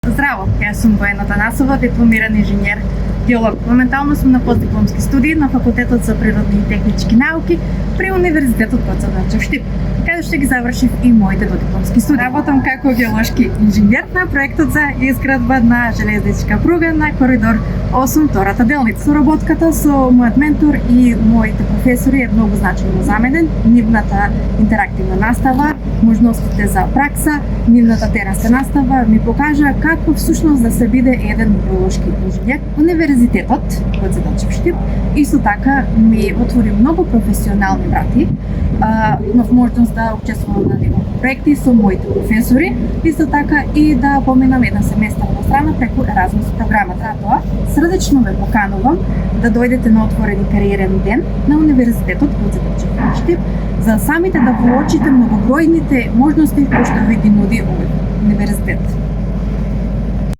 Здраво, јас сум Бојана Танасова, дипломиран инженер геолог. Моментално сум на постдипломски студии на Факултетот за природни и технички науки при Универзитетот Гоце Делчев Штип, каде што ги завршив и моите додипломски студии. Работам како геолошки инженер на проектот за изградба на железничка пруга на коридор 8 втората делница. Соработката со мојот ментор и моите професори е многу значајно за мене. Нивната интерактивна настава, можностите за пракса, нивната теренска настава ми покажа како всушност да се биде еден геолошки инженер. Универзитетот Гоце Делчев Штип исто така ми отвори многу професионални врати. Имав можност да учествувам на неколку проекти со моите професори, исто така и да поминам еден семестар во страна преку Еразмус програмата. Затоа срдечно ве поканувам да дојдете на отворени кариерен ден на Универзитетот Гоце Делчев Штип, за самите да воочите многобројните можности кои што ви ги нуди овој универзитет.